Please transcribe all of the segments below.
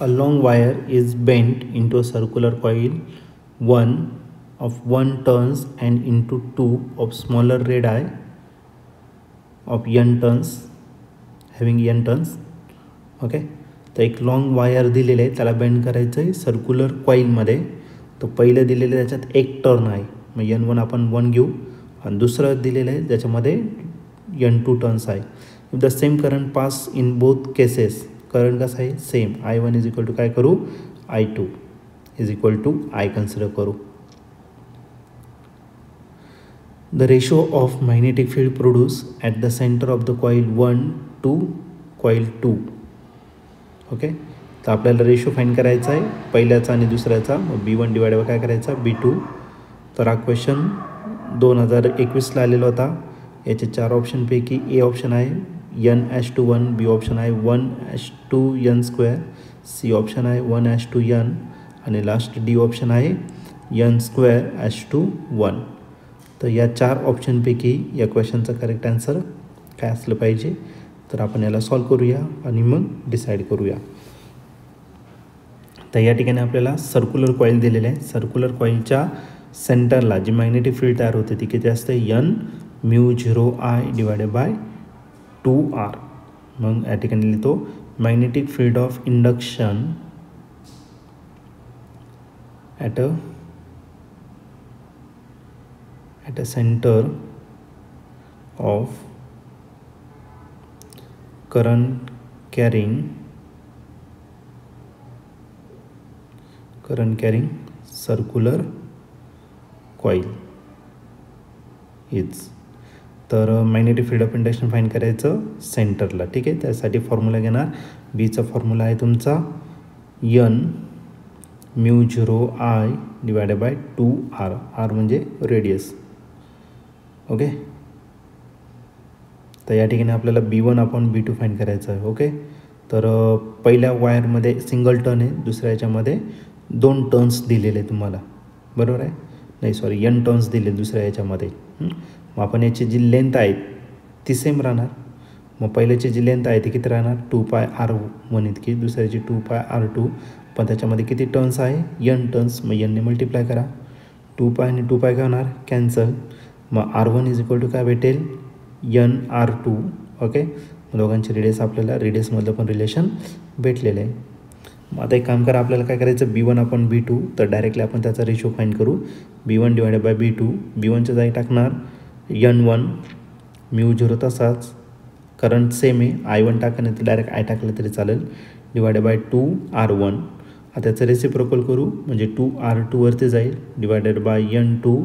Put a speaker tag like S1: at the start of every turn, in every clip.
S1: A long wire is bent into a circular coil, one of 1 turns and into 2 of smaller radii of n turns, having n turns. Okay, तर एक long wire दिलेलं आहे, त्याला bend करायचं आहे circular कॉईलमध्ये. तर पहिलं दिलेलं आहे त्याच्यात एक टर्न आहे, मग n1 आपण 1 घेऊ, आणि दुसरं दिलेलं आहे ज्याच्यामध्ये n2 टर्न्स आहे. The same current pass in both cases. Current कसं आहे same, I1 is equal to काय करू, I2 is equal to I consider करू. The ratio of magnetic field produce at the centre of the coil 1 to coil 2. Okay, तर आपल्याला ratio find करायचा आहे पहिल्याचा आणि दुसऱ्याचा. मग B1 डिवाइड बाय काय करायचा B2. तर हा क्वेश्चन 2021ला आलेला होता. याचे 4 ऑप्शनपैकी ए ऑप्शन आहे n/1, बी ऑप्शन आहे 1/n², सी ऑप्शन आहे 1/n, आणि लास्ट डी ऑप्शन आहे n²/1. तर या 4 ऑप्शनपैकी या क्वेश्चनचं करेक्ट आन्सर काय असलं पाहिजे. तर आपण याला सॉल्व करूया आणि मग डिसाईड करूया. तर या ठिकाणी आपल्याला सर्क्युलर कॉईल दिलेलं आहे. सर्क्युलर कॉईलच्या सेंटरला जी मॅग्नेटिक फील्ड तयार होते ती किती असते, n/μ0I डिवायडेड बाय 2r. मग या ठिकाणी लिहितो magnetic field of induction at a centre of current carrying circular coil is. तर magnetic field of induction find करायचं सेंटरला. ठीक आहे, त्यासाठी फॉर्म्युला घेणार. बीचा फॉर्म्युला आहे तुमचा n/μ0I divided by 2r. r म्हणजे रेडियस. ओके, तर या ठिकाणी आपल्याला B1/B2 फाईंड करायचं आहे. ओके, तर पहिल्या वायरमध्ये सिंगल टर्न आहे, दुसऱ्या याच्यामध्ये 2 टर्न्स दिलेले आहे तुम्हाला, बरोबर आहे, नाही सॉरी n टर्न्स दिले दुसऱ्या याच्यामध्ये. मग आपण याची जी लेंथ आहे ती सेम राहणार. मग पहिल्याची जी लेंथ आहे ती किती राहणार 2πr1 इतकी, दुसऱ्याची 2πr2. पण त्याच्यामध्ये किती टर्न्स आहे n टर्न्स. मग n ने मल्टिप्लाय करा, 2π आणि 2π काय होणार कॅन्सल. मग r1 इज इक्वल टू काय भेटेल n/2. ओके, दोघांची रेडियस आपल्याला रेडियसमधलं पण रिलेशन भेटलेलं आहे. मग आता एक काम करा, आपल्याला काय करायचं B1/B2. तर डायरेक्टली आपण त्याचा रेशो फाईंड करू. B1 divided by B2. B1च्या जागी टाकणार n1, μ0 तसाच, करंट सेम आहे, I1 टाका नाही तर डायरेक्ट I टाकलं तरी चालेल, डिवायडेड बाय 2r1. आता त्याचं रेसिप्रोकल करू म्हणजे 2r2 वरती जाईल, डिवायडेड बाय n2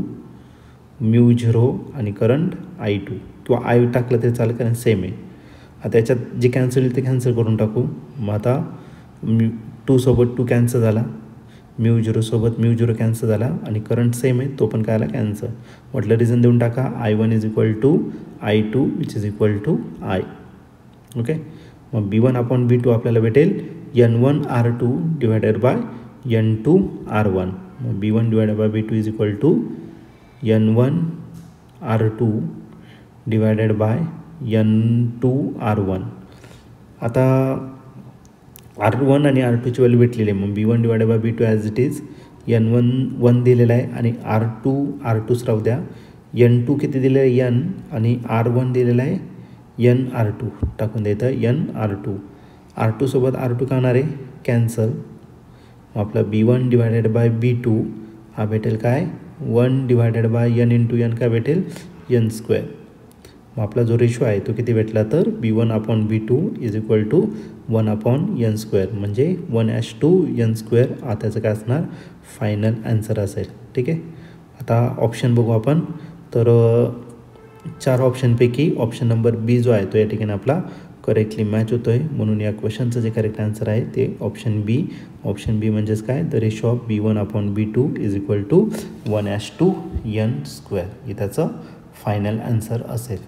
S1: μ0 आणि करंट I2, किंवा I टाकलं तरी चालेल कारण सेम आहे. आता याच्यात जे कॅन्सल होईल ते कॅन्सल करून टाकू. मग आता 2 सोबत 2 कॅन्सल झाला, μ0 सोबत μ0 कॅन्सल झाला, आणि करंट सेम आहे तो पण काय आला कॅन्सल. म्हटलं रिझन देऊन टाका, I1 is equal to I2 which is equal to I. Okay, मग B1/B2 आपल्याला भेटेल n1r2 डिवायडेड बाय n2r1. मग B1 divided by B2 is equal to n1r2 divided by n2r1. आता r1 आणि r2ची व्हॅल्यू भेटलेली आहे. मग B1 divided by B2 as it is n1 1 दिलेला आहे आणि r2च राहू द्या. n2 किती दिलेलं आहे n, आणि r1 दिलेला आहे nr2 टाकून द्यायचं nr2. r2 सोबत r2 काय होणार आहे कॅन्सल. मग आपला B1 डिवायडेड बाय B2 हा भेटेल काय 1 divided by n into n काय भेटेल n². मग आपला जो रेशो आहे तो किती भेटला तर B1/B2 is equal to 1/n², म्हणजे 1/n². त्याचं काय असणार फायनल आन्सर असेल. ठीक आहे, आता ऑप्शन बघू आपण. तर 4 ऑप्शनपैकी ऑप्शन नंबर बी जो आहे तो या ठिकाणी आपला करेक्टली मॅच होतो आहे. म्हणून या क्वेश्चनचं जे करेक्ट आन्सर आहे ते ऑप्शन बी. ऑप्शन बी म्हणजेच काय, the ratio of B1/B2 is equal to 1/n². हे त्याचं फायनल आन्सर असेल.